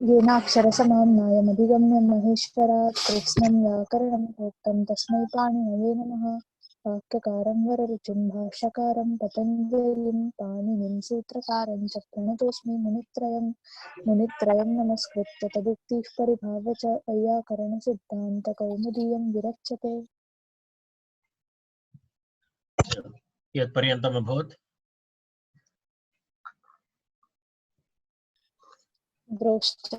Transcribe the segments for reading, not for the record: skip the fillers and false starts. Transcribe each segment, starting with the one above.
येनाक्षरसमाम्नायमधिगम्य महेश्वरात् कृत्स्नं व्याकरणं प्रोक्तं तस्मै पाणिनये नमः। वाक्यकारं वररुचिं भाष्यकारं पतञ्जलिं पाणिनिं सूत्रकारं च प्रणतोऽस्मि मुनित्रयं नमस्कृत्य तदुक्तिः परिभाव्य च वैयाकरणसिद्धान्तकौमुदीयं विरच्यते। यत्पर्यन्तम् अभवत् द्रोश्च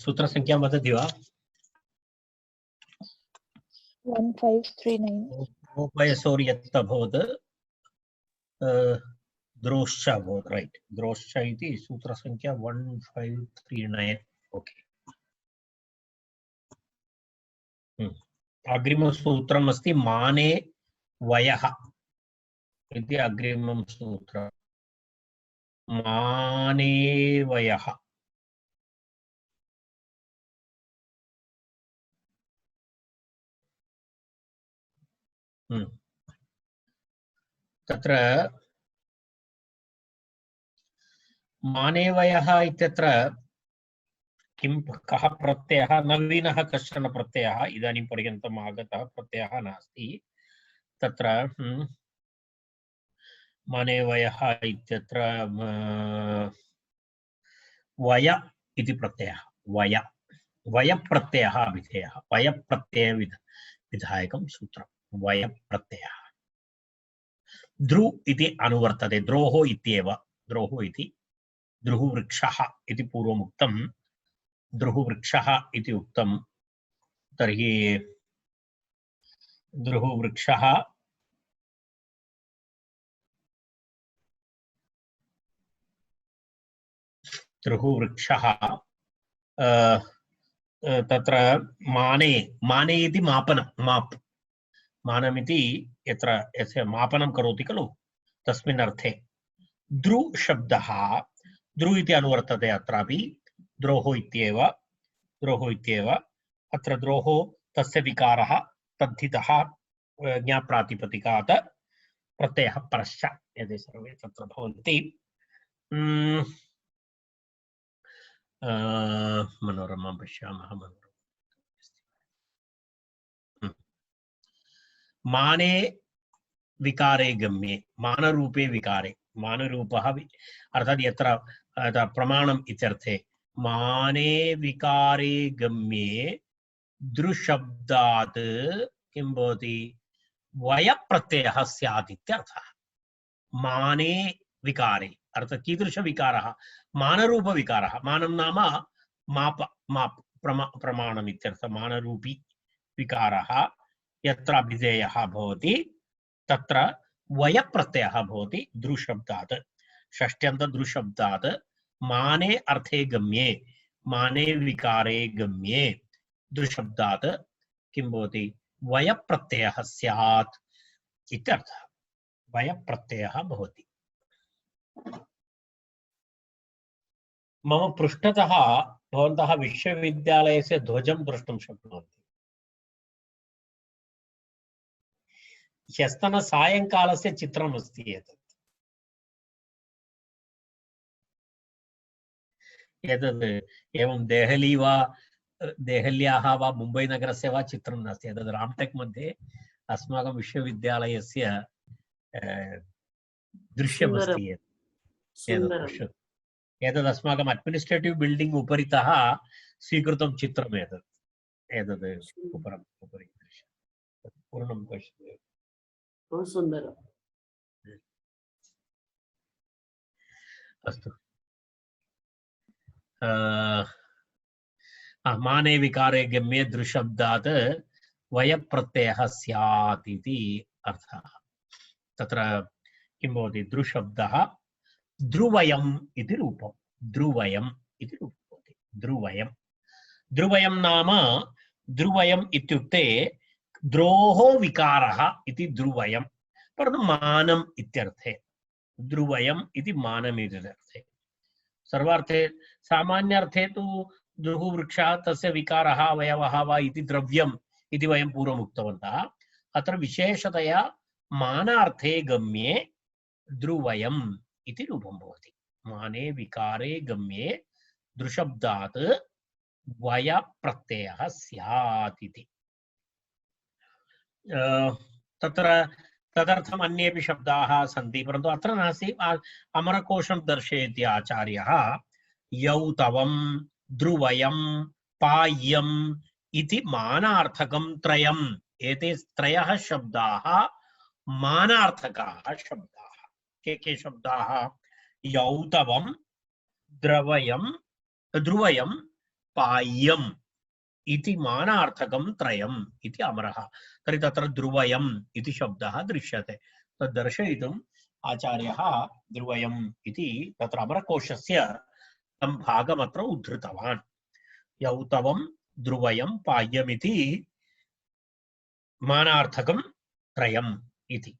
सूत्रसङ्ख्यां वदति वा? 1539 यत् अभवत् द्रोश्च अभवत्, रैट्? द्रोश्च इति सूत्रसङ्ख्या 1539। ओके, अग्रिमसूत्रम् अस्ति माने वयः इति अग्रिमं सूत्रम्। माने वयः तत्र मानेवयः इत्यत्र किं कः प्रत्ययः? नवीनः कश्चन प्रत्ययः, इदानीं पर्यन्तम् आगतः प्रत्ययः नास्ति तत्र। मानेवयः इत्यत्र वय इति प्रत्ययः, वय वयप्रत्ययः अभिधेयः, वयप्रत्ययविधायकं सूत्रं वयप्रत्ययः। द्रु इति अनुवर्तते, द्रोः इत्येव, द्रोः इति द्रुहवृक्षः इति पूर्वमुक्तं, द्रुहवृक्षः इति उक्तं। तर्हि द्रुहवृक्षः द्रुहवृक्षः तत्र माने, माने इति मापनं, माप् मानमिति यत्र यस्य मापनं करोति खलु तस्मिन् अर्थे द्रु शब्दः, द्रु इति अनुवर्तते अत्रापि, द्रोः इत्येव, द्रोः इत्येव। अत्र द्रोः तस्य विकारः तद्धितः ज्ञाप्रातिपदिकात् प्रत्ययः परश्च यदि सर्वे तत्र भवन्ति। मनोरमां पश्यामः। माने विकारे गम्ये, मानरूपे विकारे, मानरूपः अर्थात् यत्र प्रमाणम् इत्यर्थे माने विकारे गम्ये दृशब्दात् किं भवति? वयप्रत्ययः स्यात् इत्यर्थः। माने विकारे अर्थात् कीदृशविकारः? मानरूपविकारः। मानं नाम माप, माप्, प्रमाणम् इत्यर्थः। मानरूपी विकारः यत्र अभिधेयः भवति तत्र वयप्रत्ययः भवति दृशब्दात्, षष्ट्यन्त दृशब्दात् माने अर्थे गम्ये, माने विकारे गम्ये दृशब्दात् किं भवति? वयप्रत्ययः स्यात् इत्यर्थः। वयप्रत्ययः भवति। मम पृष्ठतः भवन्तः विश्वविद्यालयस्य ध्वजं द्रष्टुं शक्नुवन्ति। ह्यस्तन सायंकालस्य चित्रमस्ति एतत्। एतद् एवं देहली वा देहल्याः वा मुम्बै नगरस्य वा चित्रं नास्ति। एतद् रामटेक् मध्ये अस्माकं विश्वविद्यालयस्य दृश्यमस्ति। एतद् अस्माकम् अड्मिनिस्ट्रेटिव् बिल्डिंग् उपरितः स्वीकृतं चित्रम् एतत्। एतद् उपरि पूर्णं पश्यतु। बहु सुन्दरम्। अस्तु, माने विकारे गम्ये दृशब्दात् वयप्रत्ययः स्यात् इति अर्थः। तत्र किं भवति? दृशब्दः ध्रुवयम् इति रूपं, ध्रुवयम् इति रूपं भवति। ध्रुवयम्, ध्रुवयम् नाम, ध्रुवयम् इत्युक्ते द्रोः विकारः इति ध्रुवयम्, परन्तु मानम् इत्यर्थे। ध्रुवयम् इति मानम् इत्यर्थे। सर्वार्थे सामान्यार्थे तु द्रुः वृक्षः तस्य विकारः अवयवः वा इति द्रव्यम् इति वयं पूर्वम् उक्तवन्तः। अत्र विशेषतया मानार्थे गम्ये द्रुवयम् इति रूपं भवति। माने विकारे गम्ये दृशब्दात् वय प्रत्ययः स्यात् इति। तत्र तदर्थम् अन्येपि शब्दाः सन्ति, परन्तु अत्र नास्ति। अमरकोशं दर्शयति आचार्यः। यौतवं ध्रुवयं पाह्यम् इति मानार्थकं त्रयम्। एते त्रयः शब्दाः मानार्थकाः शब्दाः। के शब्दाः? यौतवं ध्रुवयं पाह्यम् इति मानार्थकं त्रयम् इति अमरः। तर्हि तत्र ध्रुवयम् इति शब्दः दृश्यते। तद् दर्शयितुम् आचार्यः ध्रुवयम् इति तत्र अमरकोशस्य तं भागमत्र उद्धृतवान्। यौतवं ध्रुवयं पाह्यमिति मानार्थकं त्रयम् इति।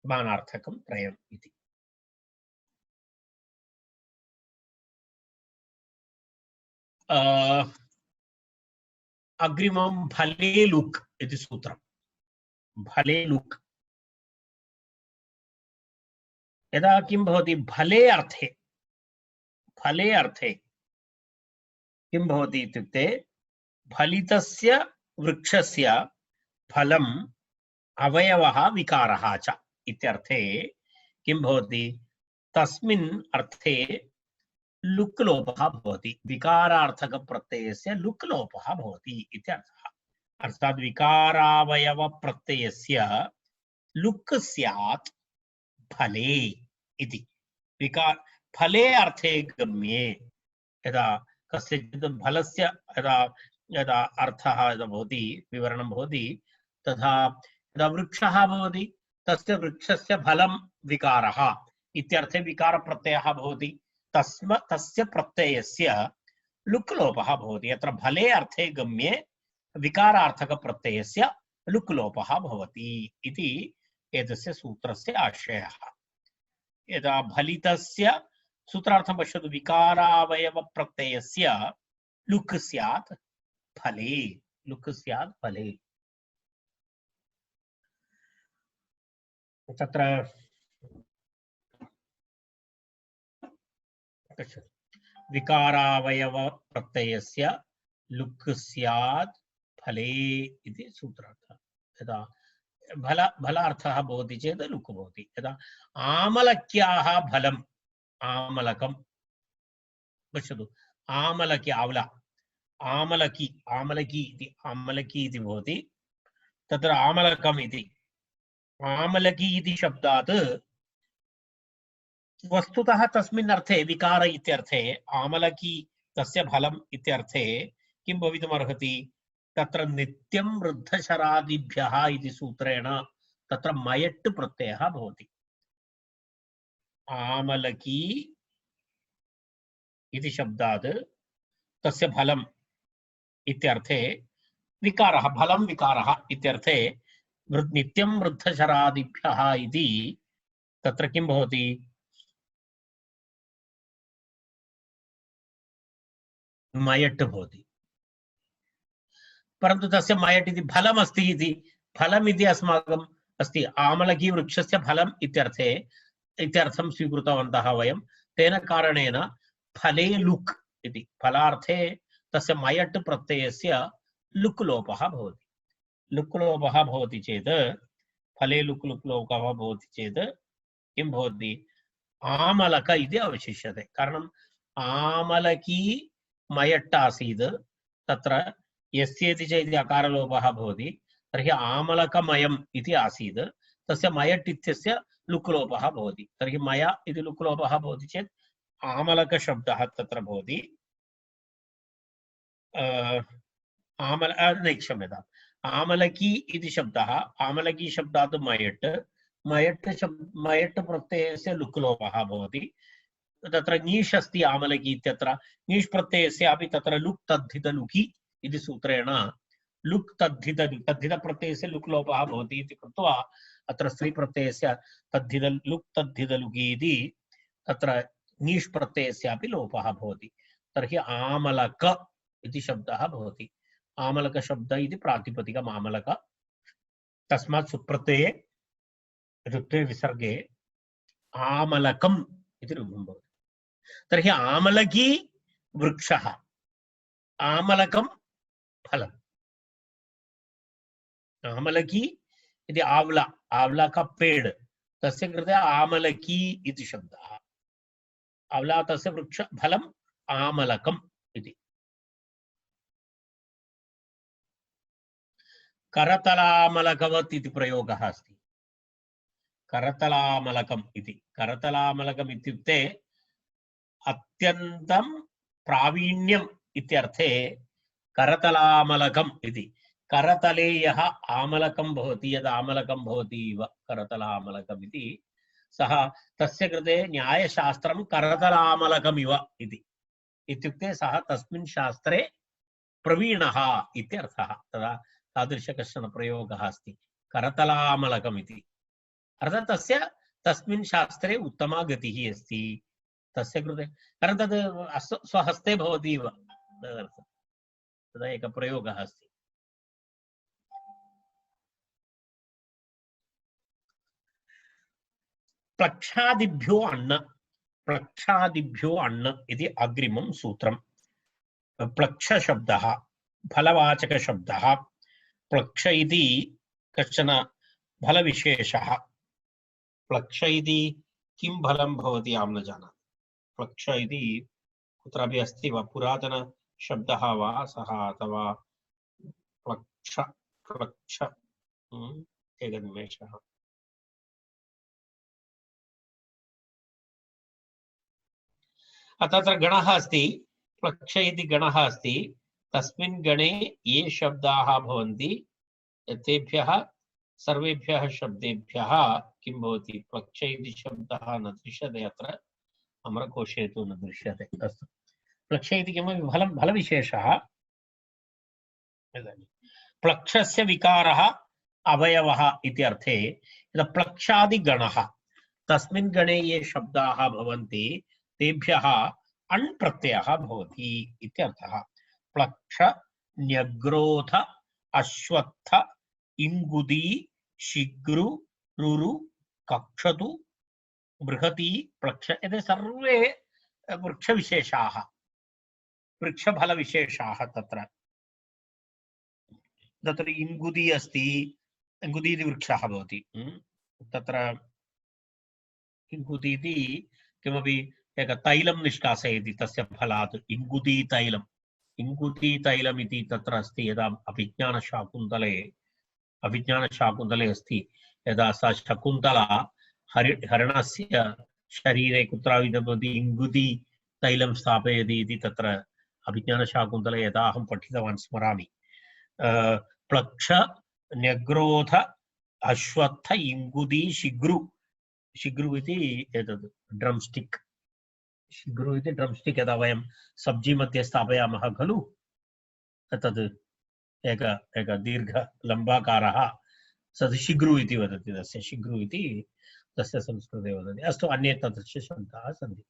मानार्थकं त्रयम् इति। अग्रिमं फले लुक् इति सूत्रम्। फले लुक् यदा किं भवति? फले अर्थे किं भवति इत्युक्ते फलितस्य वृक्षस्य फलम् अवयवः विकारः च इत्यर्थे किं भवति? तस्मिन् अर्थे लुक् लोपः भवति। विकारार्थक प्रत्ययस्य लुक् लोपः भवति इत्यर्थः। अर्थात् विकारावयव प्रत्ययस्य लुक् स्यात् फले इति। फले अर्थे गम्ये यदा कस्यचित् फलस्य यदा अर्थः यदा भवति, विवरणं भवति, तथा यदा वृक्षः भवति तस्य वृक्षस्य फलं विकारः इत्यर्थे विकारप्रत्ययः भवति। तस्य प्रत्ययस्य लुक् लोपः भवति। यत्र फले अर्थे गम्ये विकारार्थकप्रत्ययस्य लुक् लोपः भवति इति एतस्य सूत्रस्य आशयः। यदा फलितस्य सूत्रार्थं पश्यतु। विकारावयवप्रत्ययस्य लुक् स्यात् फले। लुक् स्यात् फले। तत्र विकारावयव प्रत्ययस्य लुक् स्यात् फले इति सूत्रार्थः। यदा फलार्थः भवति चेत् लुक् भवति। यदा आमलक्याः फलम् आमलकं पश्यतु। आमलकी आवला आमलकी आमलकी इति भवति। तत्र आमलकम् इति आमलकी इति शब्दात् वस्तुतः तस्मिन् अर्थे विकार इत्यर्थे आमलकी तस्य फलम् इत्यर्थे किं भवितुमर्हति? तत्र नित्यं वृद्धशरादिभ्यः इति सूत्रेण तत्र मयट् प्रत्ययः भवति। आमलकी इति शब्दात् तस्य फलम् इत्यर्थे विकारः, फलं विकारः इत्यर्थे नित्यं वृद्धशरादिभ्यः इति तत्र किं भवति? मयट् भवति। परन्तु तस्य मयट् इति फलम् अस्ति इति फलम् इति अस्माकम् अस्ति। आमलकी वृक्षस्य फलम् इत्यर्थं स्वीकृतवन्तः वयं। तेन कारणेन फले लुक् इति फलार्थे तस्य मयट् प्रत्ययस्य लुक् लोपः भवति। लुक् लोपः भवति चेत् फले लुक् लोपः भवति चेत् किं भवति? आमलक इति अवशिष्यते। कारणम् आमलकी मयट् आसीत्, तत्र यस्येति च इति अकारलोपः भवति। तर्हि आमलकमयम् इति आसीत्, तस्य मयट् इत्यस्य लुक् लोपः भवति। तर्हि मया इति लुक् लोपः भवति चेत् आमलकशब्दः तत्र भवति। क्षम्यताम्। आमलकी इति शब्दः, आमलकी शब्दात् मयट् प्रत्ययस्य लुक् लोपः भवति। तत्र ङीष् अस्ति आमलकी इत्यत्र ङीष् प्रत्ययस्यापि तत्र लुक् तद्धित लुकि इति सूत्रेण लुक् तद्धित प्रत्ययस्य लुक् लोपः भवति इति कृत्वा अत्र स्त्री प्रत्ययस्य लुक् तद्धित लुकि इति तत्र ङीष् प्रत्ययस्यापि लोपः भवति। तर्हि आमलक इति शब्दः भवति। आमलक शब्द इति प्रातिपदिकम् आमलक। तस्मात् सुप्रत्यये ऋत्वे विसर्गे आमलकम् इति रूपं भवति। तर्हि आमलकी वृक्षः, आमलकं फलम्। आमलकी इति आवला, आवला का पेड़, तस्य कृते आमलकी इति शब्दः। आवला तस्य वृक्ष फलम् आमलकम् इति। करतलामलकवत् इति प्रयोगः अस्ति। करतलामलकम् इति, करतलामलकम् इत्युक्ते अत्यन्तं प्रावीण्यम् इत्यर्थे करतलामलकम् इति। करतले यः आमलकं भवति, यद् आमलकं भवति इव करतलामलकम् इति, सः तस्य कृते न्यायशास्त्रं करतलामलकमिव इति। इत्युक्ते सः तस्मिन् शास्त्रे प्रवीणः इत्यर्थः। तदा तादृश कश्चन प्रयोगः अस्ति, करतलामलकम् इति। अर्थात् तस्य तस्मिन् शास्त्रे उत्तमा गतिः अस्ति तस्य कृते, कारण तद् स्वहस्ते भवति इव, तदा एकः प्रयोगः अस्ति। प्लक्षादिभ्यो अन्न, प्लक्षादिभ्यो अन्न इति अग्रिमं सूत्रम्। प्लक्ष शब्दः फलवाचक शब्दः। प्लक्ष इति कश्चन फलविशेषः। प्लक्ष इति किं फलं भवति अहं न जानामि। प्लक्ष इति कुत्रापि अस्ति वा, पुरातन शब्दः वा सः, अथवा प्लक्ष प्लक्ष एकनिमेषः। तत्र गणः अस्ति, प्लक्ष इति गणः अस्ति। तस्मिन् गणे ये शब्दाः भवन्ति तेभ्यः सर्वेभ्यः शब्देभ्यः किं भवति, प्लक्ष इति शब्दः न दृश्यते अत्र, अमरकोशे तु न दृश्यते। अस्तु, प्लक्ष इति किमपि फलं, फलविशेषः। प्लक्षस्य विकारः अवयवः इति अर्थे प्लक्षादिगणः, तस्मिन् गणे ये शब्दाः भवन्ति तेभ्यः अण् प्रत्ययः भवति इत्यर्थः। प्लक्ष, न्यग्रोध, अश्वत्थ, इंगुदी, शिग्रु, रुरु, कक्षतु, बृहती, प्लक्ष, एते सर्वे वृक्षविशेषाः, वृक्षफलविशेषाः। तत्र तत्र इंगुदी अस्ति, इंगुदी इति वृक्षः भवति। तत्र इंगुदी इति किमपि एक तैलं निष्कासयति तस्य फलात्, इंगुदी तैलम्। इंगुदी तैलम् इति तत्र अस्ति। यदा अभिज्ञानशाकुन्तले, अभिज्ञानशाकुन्तले अस्ति, यदा सा शकुन्तला हरिणस्य शरीरे कुत्रापि भवति इंगुदी तैलं स्थापयति इति तत्र अभिज्ञानशाकुन्तले यदा अहं पठितवान् स्मरामि। प्लक्ष, न्यग्रोध, अश्वत्थ, इंगुदी, शिग्रु, शिग्रु इति एतद् ड्रम स्टिक, शिग्रु इति ड्रम स्टिक यदा वयं सब्जी मध्ये स्थापयामः खलु, तद् एक एक दीर्घ लम्बाकारः, तद् शिग्रु इति वदति, तस्य शिग्रु इति तस्य संस्कृते वदति। अस्तु, अन्ये तादृश शब्दाः सन्ति।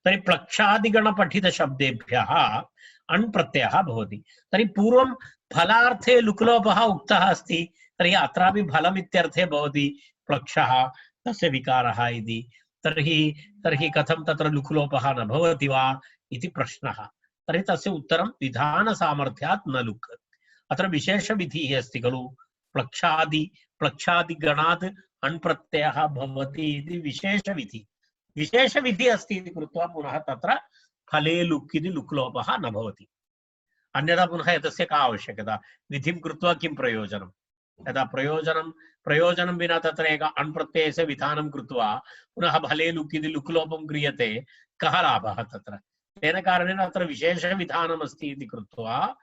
तर्हि प्लक्षादिगणपठितशब्देभ्यः अण् प्रत्ययः भवति। तर्हि पूर्वं फलार्थे लुक्लोपः उक्तः अस्ति, तर्हि अत्रापि फलमित्यर्थे भवति प्लक्षः, तस्य विकारः इति। तर्हि कथं तत्र लुक्लोपः न भवति वा इति प्रश्नः। तर्हि तस्य उत्तरं विधानसामर्थ्यात् न लुक्। अत्र विशेषविधिः अस्ति खलु, प्लक्षादिगणात् अण् प्रत्ययः भवति इति विशेषविधि, विशेषविधिः अस्ति इति कृत्वा पुनः तत्र फले लुक् इति लुक्लोपः न भवति। अन्यथा पुनः एतस्य का आवश्यकता, विधिं कृत्वा किं प्रयोजनं। यदा प्रयोजनं विना तत्र एक अण् प्रत्ययस्य विधानं कृत्वा पुनः फले लुक् इति लुक्लोपं क्रियते, कः लाभः तत्र। तेन कारणेन अत्र विशेषविधानम् अस्ति इति कृत्वा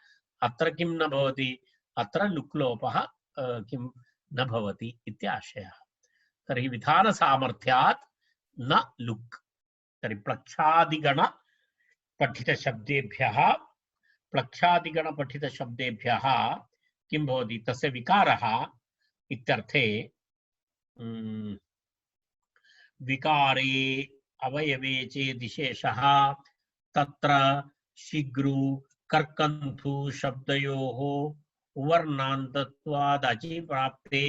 अत्र किं न भवति, अत्र लुक्लोपः किं न भवति इत्याशयः। तर्हि विधानसामर्थ्यात् न लुक्। तर्हि प्लक्षादिगणपठितशब्देभ्यः किं भवति, तस्य विकारः इत्यर्थे विकारे अवयवे चेदिशेषः तत्र शीघ्रु कर्कन्धु शब्दयोः वर्णान्तत्वादचि प्राप्ते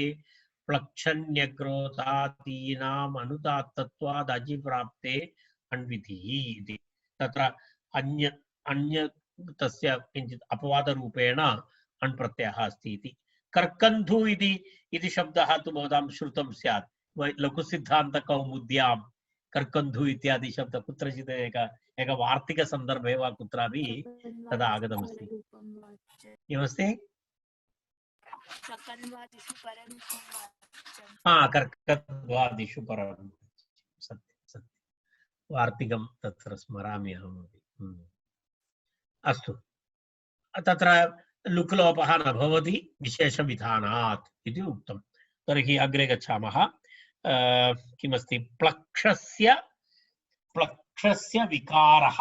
प्लक्षण्यग्रोधादीनाम् अनुदात्तत्वादचि प्राप्ते अन्विधिः इति। तत्र अन्य अन्य तस्य किञ्चित् अपवादरूपेण अण् प्रत्ययः अस्ति इति। कर्कन्धु इति शब्दः तु भवतां श्रुतं स्यात्। लघुसिद्धान्तकौमुद्यां कर्कन्धु इत्यादि शब्दः कुत्रचित् एक वार्तिकसन्दर्भे वा कुत्रापि तदा आगतमस्ति। किमस्ति? कर्कद्वादिषु परं सत्यं सत्यं वार्तिकं तत्र स्मरामि अहमपि। अस्तु, तत्र लुक्लोपः न भवति विशेषविधानात् इति उक्तं। तर्हि अग्रे गच्छामः। किमस्ति? प्लक्षस्य विकारः।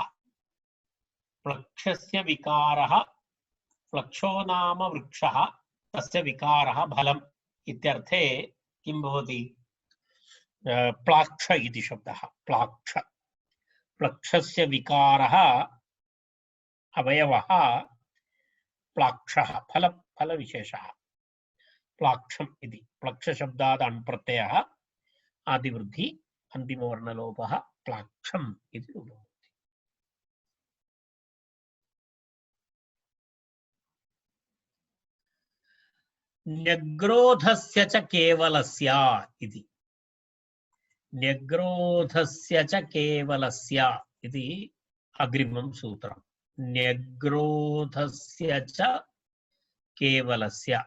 प्लक्षस्य विकारः, प्लक्षो नाम वृक्षः, तस्य विकारः फलम् इत्यर्थे किं भवति? प्लाक्ष इति शब्दः। प्लाक्ष, प्लक्षस्य विकारः अवयवः प्लाक्षः, फलविशेषः प्लाक्षम् इति। प्लक्षशब्दात् अण् प्रत्ययः आदिवृद्धि अन्तिमवर्णलोपः प्लाक्षम् इति रूपम्। न्यग्रोधस्य च केवलस्य इति। न्यग्रोधस्य च केवलस्य इति अग्रिमं सूत्रम्। न्यग्रोधस्य च केवलस्य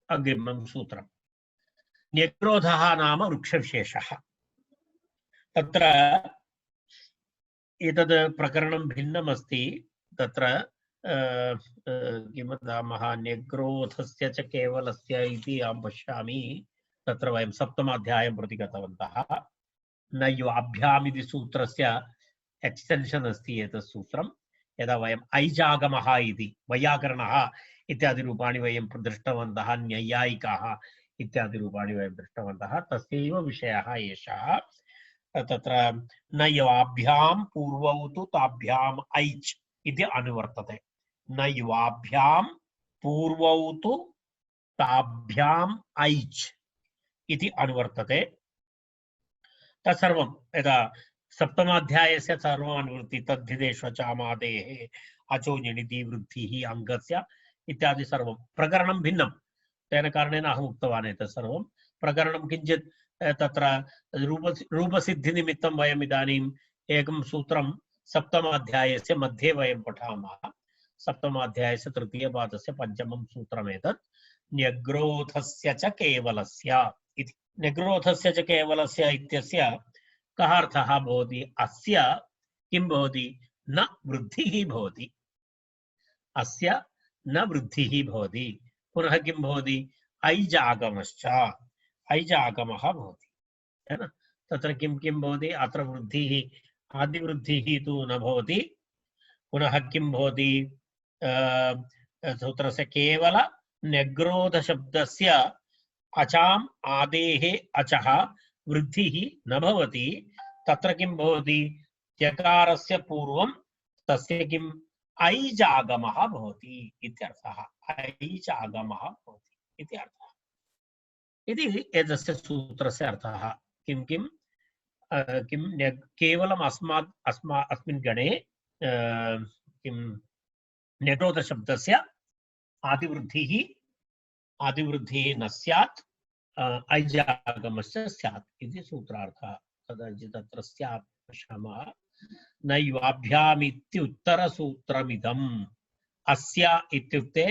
अग्रिमं सूत्रम्। न्यग्रोधः नाम वृक्षविशेषः। तत्र एतद् प्रकरणं भिन्नमस्ति। तत्र किं वदामः? न्यग्रोधस्य च केवलस्य इति अहं पश्यामि। तत्र वयं सप्तमाध्यायं प्रति गतवन्तः। न युवाभ्याम् इति सूत्रस्य एक्स्टेन्शन् अस्ति एतत् सूत्रं। यदा वयम् ऐजागमः इति वैयाकरणः इत्यादि रूपाणि वयं दृष्टवन्तः, न्यायिकाः इत्यादि रूपाणि वयं दृष्टवन्तः, तस्यैव विषयः एषः। तत्र न युवाभ्यां पूर्वौ तु ताभ्याम् ऐच् इति अनुवर्तते। न युवाभ्यां पूर्वौ तु ताभ्याम् ऐच् इति अनुवर्तते। तत्सर्वं यदा सप्तमाध्यायस्य सर्वम् अनुवृत्ति तद्धिदेष्वचामादेः अचो ञणिति वृद्धिः अङ्गस्य इत्यादि सर्वं प्रकरणं भिन्नं। तेन कारणेन अहम् उक्तवान् एतत् सर्वं प्रकरणं किञ्चित् तत्र रूपसिद्धिनिमित्तं वयम् इदानीम् एकं सूत्रं सप्तमाध्यायस्य मध्ये वयं पठामः। सप्तमाध्यायस्य तृतीयपादस्य पञ्चमं सूत्रम् एतत्। न्यग्रोधस्य च केवलस्य इति। न्यग्रोधस्य च केवलस्य इत्यस्य कः अर्थः भवति? अस्य किं भवति? न वृद्धिः भवति। अस्य न वृद्धिः भवति। पुनः किं भवति? ऐजागमश्च, ऐजागमः भवति। तत्र किं किं भवति? अत्र वृद्धिः, आदिवृद्धिः तु न भवति। पुनः किं भवति? सूत्रस्य केवल न्यग्रोधशब्दस्य अचाम् आदेः अचः वृद्धिः न भवति। तत्र किं भवति? त्यकारस्य पूर्वं तस्य किम् ऐजागमः भवति इत्यर्थः। ऐजागमः भवति इति अर्थः। इति एतस्य सूत्रस्य अर्थः। किं किं किं केवलम् अस्मिन् गणे किं न्यग्रोधशब्दस्य आदिवृद्धिः न स्यात्, ऐजागमश्च स्यात् इति सूत्रार्थः। कदाचित् तत्र स्यात् पश्यामः। न युवाभ्यामित्युत्तरसूत्रमिदम्। अस्य इत्युक्ते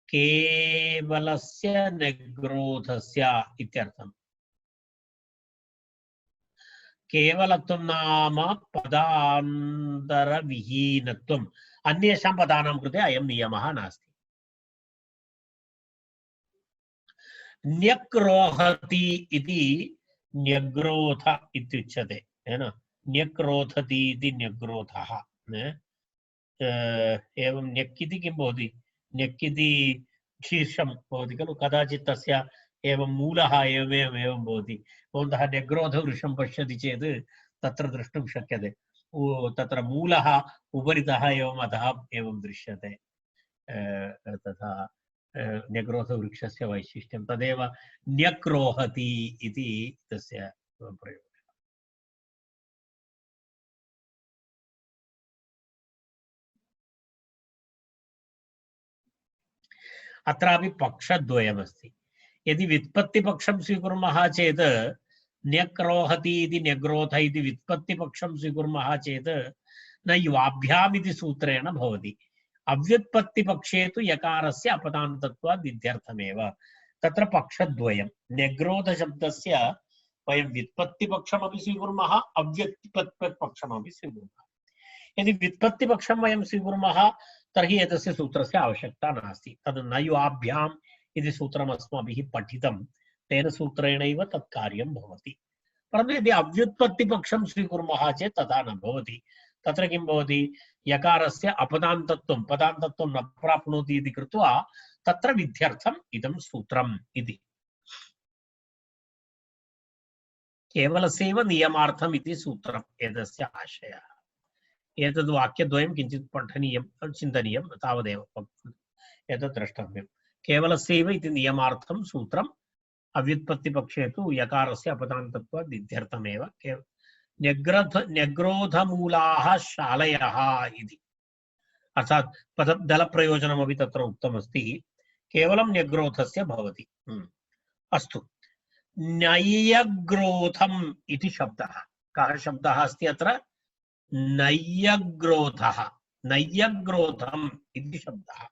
केवलस्य न्यग्रोधस्य इत्यर्थम्। केवलत्वं नाम पदान्तरविहीनत्वम्। अन्येषां पदानां कृते अयं नियमः नास्ति। न्यक्रोहति इति न्यग्रोध इत्युच्यते। न्यक्रोधति इति न्यग्रोधः। एवं न्यक् इति किं भवति? न्यक् इति शीर्षं भवति खलु कदाचित् तस्य एवं मूलः एवं भवति भवन्तः न्यग्रोधवृक्षं पश्यति चेत् तत्र द्रष्टुं शक्यते तत्र मूलः उपरितः एवम् अधः एवं दृश्यते तथा न्यग्रोधवृक्षस्य वैशिष्ट्यं तदेव न्यक्रोहति इति तस्य प्रयोगः अत्रापि पक्षद्वयमस्ति यदि व्युत्पत्तिपक्षं स्वीकुर्मः चेत् न्यक्रोहति इति न्यग्रोध इति व्युत्पत्तिपक्षं स्वीकुर्मः चेत् न युवाभ्याम् इति सूत्रेण भवति अव्युत्पत्तिपक्षे तु यकारस्य अपदान्तत्वात् इत्यर्थमेव तत्र पक्षद्वयं न्यग्रोधशब्दस्य वयं व्युत्पत्तिपक्षमपि स्वीकुर्मः अव्युत्पत्तिपक्षमपि स्वीकुर्मः यदि व्युत्पत्तिपक्षं वयं स्वीकुर्मः तर्हि एतस्य सूत्रस्य आवश्यकता नास्ति तद् न युवाभ्याम् इति सूत्रम् अस्माभिः पठितं तेन सूत्रेणैव तत् कार्यं भवति परन्तु यदि अव्युत्पत्तिपक्षं स्वीकुर्मः चेत् तथा न भवति तत्र किं भवति यकारस्य अपदान्तत्वं पदान्तत्वं न प्राप्नोति इति कृत्वा तत्र विध्यर्थम् इदं सूत्रम् इति केवलस्यैव नियमार्थम् इति सूत्रम् एतस्य आशयः एतद् वाक्यद्वयं किञ्चित् पठनीयं चिन्तनीयं तावदेव एतत् द्रष्टव्यं केवलस्यैव इति नियमार्थं सूत्रम् अव्युत्पत्तिपक्षे तु यकारस्य अपदान्तत्वात् इत्यर्थमेव न्यग्रोधमूलाः शालयः इति अर्थात् पददलप्रयोजनमपि तत्र उक्तमस्ति केवलं न्यग्रोधस्य भवति अस्तु नय्यग्रोधम् इति शब्दः कः शब्दः अस्ति अत्र नय्यग्रोधः नय्यग्रोधम् इति शब्दः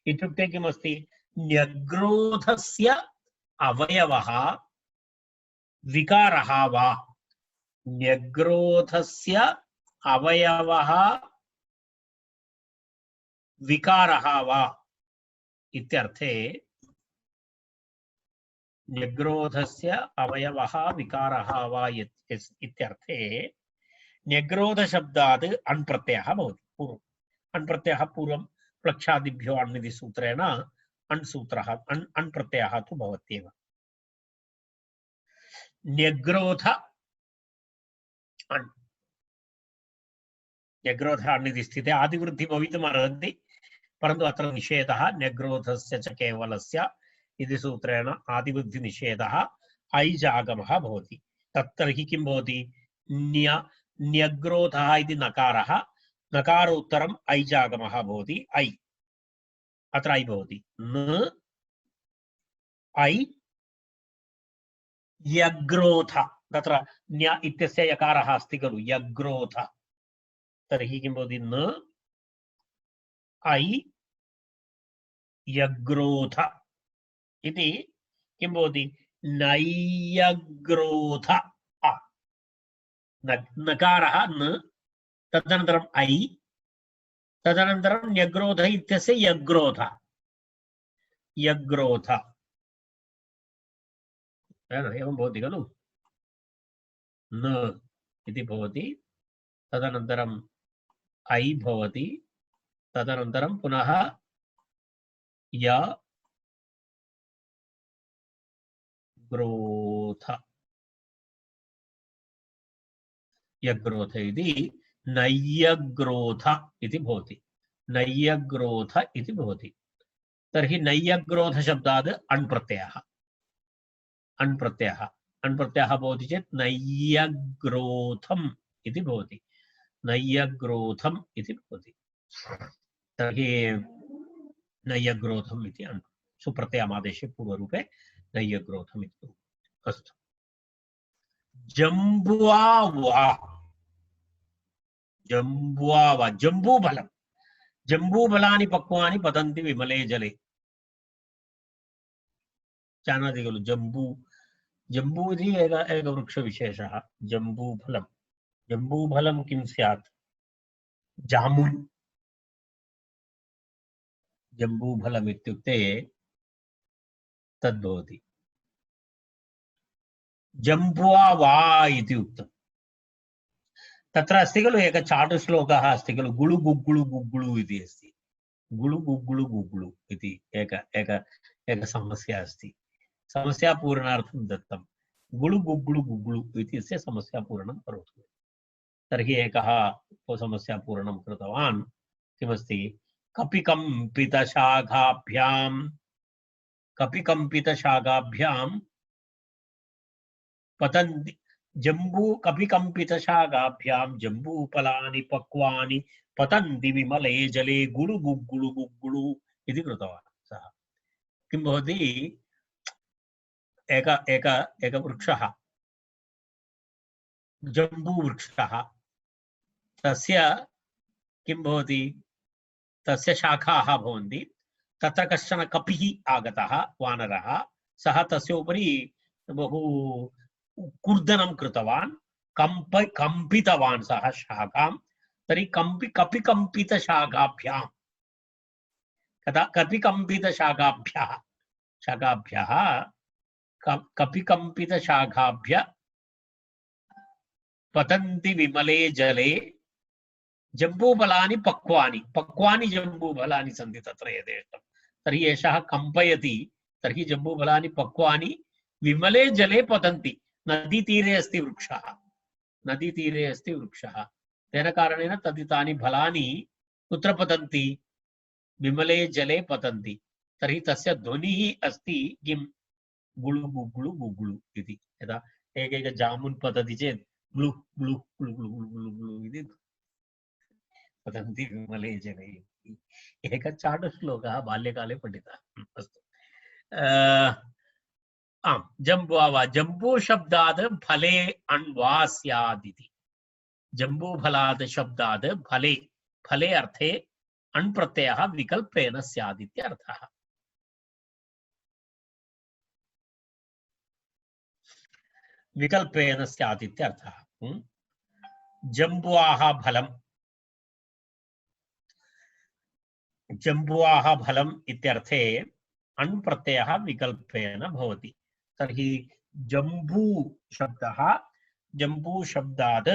इत्युक्ते किमस्ति न्यग्रोधस्य अवयवः विकारः वा न्यग्रोधस्य अवयवः विकारः वा इत्यर्थे न्यग्रोधस्य अवयवः विकारः वा इत्यर्थे न्यग्रोधशब्दात् अण् प्रत्ययः भवति पूर्वम् अण् प्रत्ययः पूर्वं प्लक्षादिभ्यो अण् इति सूत्रेण अण् सूत्रः अण् प्रत्ययः तु भवत्येव न्यग्रोध अण् न्यग्रोध अण् इति स्थिते आदिवृद्धि भवितुम् अर्हति परन्तु अत्र निषेधः न्यग्रोधस्य च केवलस्य इति सूत्रेण आदिवृद्धिनिषेधः ऐजागमः भवति तर्हि किं भवति न्यग्रोधः इति नकारः नकारोत्तरम् ऐजागमः भवति ऐ अत्र ऐ भवति न ऐ यग्रोध तत्र न्य इत्यस्य यकारः अस्ति खलु यग्रोध तर्हि किं भवति न ऐ यग्रोध इति किं भवति नय्यग्रोध नकारः न तदनन्तरम् ऐ तदनन्तरं न्यग्रोध इत्यस्य यग्रोध यग्रोध एवं भवति खलु न इति भवति तदनन्तरम् ऐ भवति तदनन्तरं पुनः य ग्रोथ यग्रोथ इति नय्यग्रोथ इति भवति नय्यग्रोथ इति भवति तर्हि नय्यग्रोध शब्दात् अण् प्रत्ययः अण् प्रत्ययः अण् प्रत्ययः भवति चेत् नय्यग्रोथम् इति भवति नय्यग्रोथम् इति भवति तर्हि नय्यग्रोथम् इति अण् सुप्रत्ययमादेशे पूर्वरूपे नय्यग्रोथम् इति अस्तु जम्बुआ वा जम्बुआ वा जम्बूफलं जम्बूफलानि पक्वानि पतन्ति विमले जले जानाति खलु जम्बू जम्बू इति एक वृक्षविशेषः जम्बूफलं जम्बूफलं किं स्यात् जामुन् जम्बूफलम् इत्युक्ते तद्भवति जम्बुआ वा इति उक्तम् तत्र अस्ति खलु एकः चाटुश्लोकः अस्ति खलु गुळु गुग्गुळु गुग्गुळु इति अस्ति गुळु गुग्गुळु गुग्गुळु इति एक एक एक समस्या अस्ति। समस्यापूरणार्थं दत्तं गुळु गुग्गुळु गुग्गुळु इत्यस्य समस्यापूरणं करोतु। तर्हि एकः समस्यापूरणं कृतवान्। किमस्ति? कपिकम्पितशाखाभ्यां पतन्ति कपिकम्पितशाखाभ्यां जम्बूफलानि पक्वानि पतन्ति विमले जले गुळु गुग्गुळु गुग्गुळु इति कृतवान् सः। किं भवति? एक एक एक वृक्षः, जम्बूवृक्षः, तस्य किं भवति? तस्य शाखाः भवन्ति। तत्र कश्चन कपिः आगतः, वानरः। सः तस्य उपरि बहु कूर्दनं कृतवान्, कम्पितवान् सः शाखां। तर्हि कपिकम्पितशाखाभ्यां कपिकम्पितशाखाभ्य पतन्ति विमले जले जम्बूफलानि पक्वानि पक्वानि जम्बूफलानि सन्ति तत्र यथेष्टं। तर्हि एषः कम्पयति। तर्हि जम्बूफलानि पक्वानि विमले जले पतन्ति। नदीतीरे अस्ति वृक्षः, नदीतीरे अस्ति वृक्षः। तेन कारणेन तानि फलानि कुत्र पतन्ति? विमले जले पतन्ति। तर्हि तस्य ध्वनिः अस्ति किं? गुळु गुग्गुळु गुग्गुळु इति। यदा एकैक जामुन् पतति चेत् glue glue glue glue glue glue glue इति पतन्ति विमले जले। एकः चाटुश्लोकः बाल्यकाले पठितः। अस्तु। आम्, जम्बू शब्दात् फले अण्वा स्यादिति। जम्बूफलात् शब्दात् फले, फले अर्थे अण् प्रत्ययः विकल्पेन स्यादित्यर्थः। विकल्पेन स्यादित्यर्थः। जम्बुवाः फलम्, जम्बुवाः फलम् इत्यर्थे अण् प्रत्ययः विकल्पेन भवति। तर्हि जम्बू शब्दः, जम्बू शब्दात्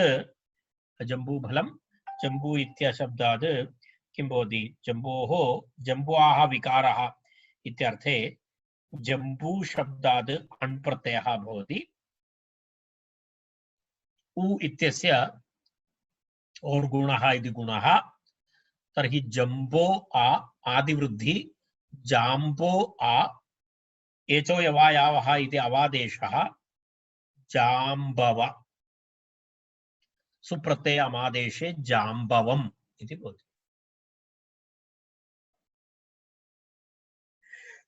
जम्बूफलं, जम्बू इत्यशब्दात् किं भवति? जम्बोः, जम्बुवाः विकारः इत्यर्थे जम्बू शब्दात् अण् प्रत्ययः भवति। उ इत्यस्य और गुणः इति गुणः। तर्हि जम्बो आ आदिवृद्धि, जाम्बो आ एचो यवायावः इति अवादेशः, जाम्बव सुप्रत्यय अमादेशे जाम्बवम् इति भवति।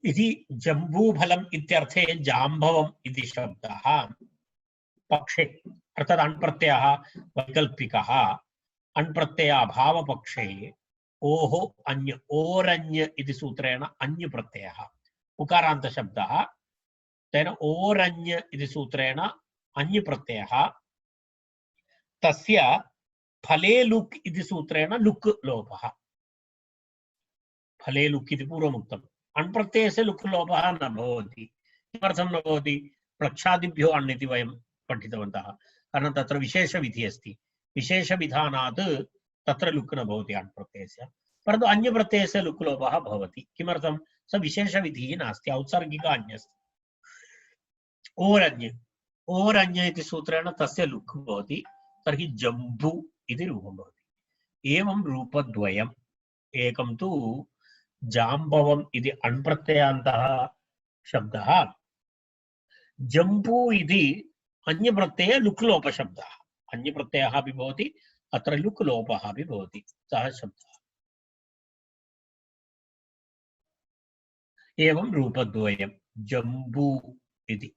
इति जम्बूफलम् इत्यर्थे जाम्बवम् इति शब्दः पक्षे, अर्थात् अण् प्रत्ययः वैकल्पिकः। अण् प्रत्यय अभावपक्षे ओः अन्य, ओरन्य इति सूत्रेण अन्य प्रत्ययः उकारान्त शब्दः। तेन ओरन्य इति सूत्रेण अन्य प्रत्ययः। तस्य फले लुक् इति सूत्रेण लुक् लोपः। फले लुक् इति पूर्वमुक्तम्। अण् प्रत्ययस्य लुक् लोपः न भवति। किमर्थं न भवति? प्रक्षादिभ्यो अण् इति वयं पठितवन्तः। कारणं तत्र विशेषविधिः अस्ति। विशेषविधानात् तत्र लुक् न भवति अण् प्रत्ययस्य, परन्तु अन्य प्रत्ययस्य लुक् लोपः भवति। किमर्थं? स विशेषविधिः नास्ति, औत्सर्गिक अन्यस्ति। ओरन्य, ओरन्य इति सूत्रेण तस्य लुक् भवति। तर्हि जम्बू इति रूपं भवति। एवं रूपद्वयम्। एकं तु जाम्बवम् इति अण् प्रत्ययान्तः शब्दः, जम्बू इति अन्य प्रत्यय लुक् लोप शब्दः। अन्य प्रत्ययः अपि भवति, अत्र लुक् लोपः अपि भवति। सः शब्दः एवं रूपद्वयं जम्बू इति।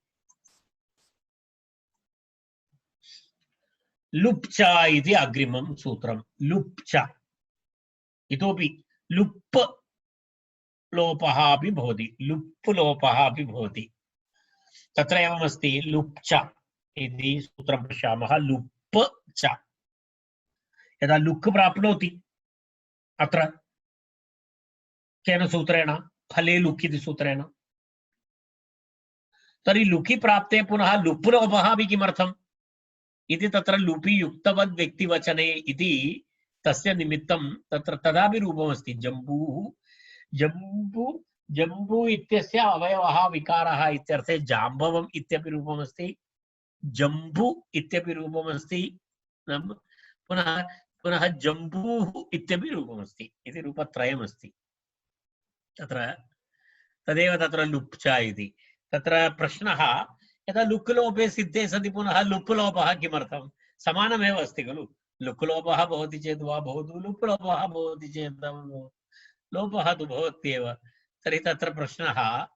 लुप्च इति अग्रिमं सूत्रं। लुप्च इतोपि लुप् लोपः अपि भवति, लुप् लोपः अपि भवति। तत्र एवमस्ति, लुप्च इति सूत्रं पश्यामः। लुप् च यदा लुक् प्राप्नोति अत्र केन सूत्रेण? फले लुक् इति सूत्रेण। तर्हि लुकि प्राप्ते पुनः लुप् लोपः अपि किमर्थम् इति तत्र लुपि युक्तवद् व्यक्तिवचने इति तस्य निमित्तं तत्र तदापि रूपमस्ति। जम्बूः जम्बू जम्बू इत्यस्य अवयवः विकारः इत्यर्थे जाम्बवम् इत्यपि रूपमस्ति, जम्बू इत्यपि रूपमस्ति, पुनः पुनः जम्बूः इत्यपि रूपमस्ति इति रूपत्रयमस्ति तत्र। तदेव तत्र लुप्चा इति। तत्र प्रश्नः यदा लुक् लोपे सिद्धे सति पुनः लुप् लोपः किमर्थं? समानमेव अस्ति खलु। लुक् लोपः भवति चेत् वा भवतु, लुप् लोपः भवति चेत् लोपः तु भवत्येव। तर्हि तत्र प्रश्नः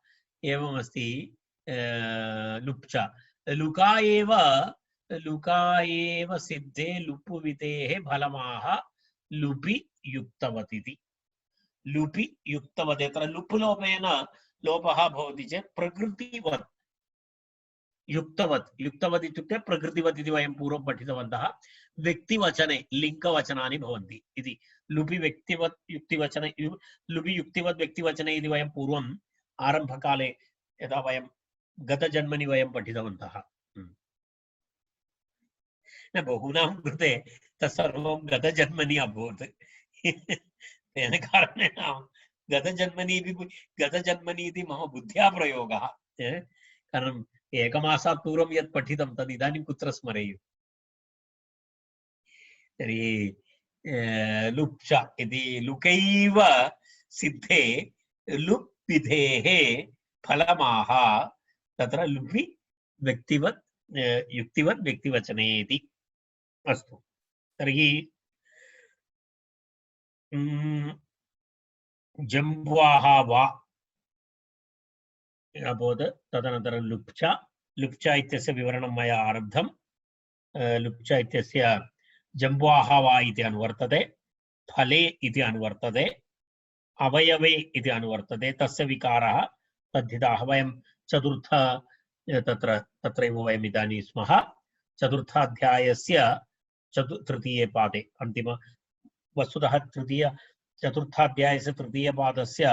एवमस्ति, लुप्चा लुका एव सिद्धे लुप्वितेः फलमाह लुपि युक्तवत् इति। लुपि युक्तवत् यत्र लुप् लोपेन लोपः भवति चेत् प्रकृतिवत् युक्तवत्। युक्तवत् इत्युक्ते प्रकृतिवत् इति वयं पूर्वं पठितवन्तः। व्यक्तिवचने लिङ्गवचनानि भवन्ति इति। लुपि व्यक्तिवत् युक्तिवचने, लुपि युक्तिवत् व्यक्तिवचने इति वयं पूर्वम् आरम्भकाले यदा वयं गतजन्मनि वयं पठितवन्तः। न बहूनां कृते तत्सर्वं गतजन्मनि अभवत्। तेन कारणेन गतजन्मनि इति मम बुद्ध्या प्रयोगः। कारणम् एकमासात् पूर्वं यत् पठितं तद् इदानीं कुत्र स्मरेयुः। तर्हि लुप्चा इति लुकैव सिद्धे लुप् विधेः फलमाह तत्र लुपि व्यक्तिवत् युक्तिवत् व्यक्तिवचने इति। अस्तु, तर्हि जम्ब्वाः वा अभवत्। तदनन्तरं लुप्चा। लुप्चा इत्यस्य विवरणं मया आरब्धं। लुप्चा इत्यस्य जम्ब्वाः वा इति अनुवर्तते, फले इति अनुवर्तते, अवयवे इति अनुवर्तते। तस्य विकारः तद्धिताः। वयं चतुर्थ तत्रैव वयम् इदानीं स्मः। चतुर्थाध्यायस्य तृतीये पादे अन्तिम, वस्तुतः चतुर्थाध्यायस्य तृतीयपादस्य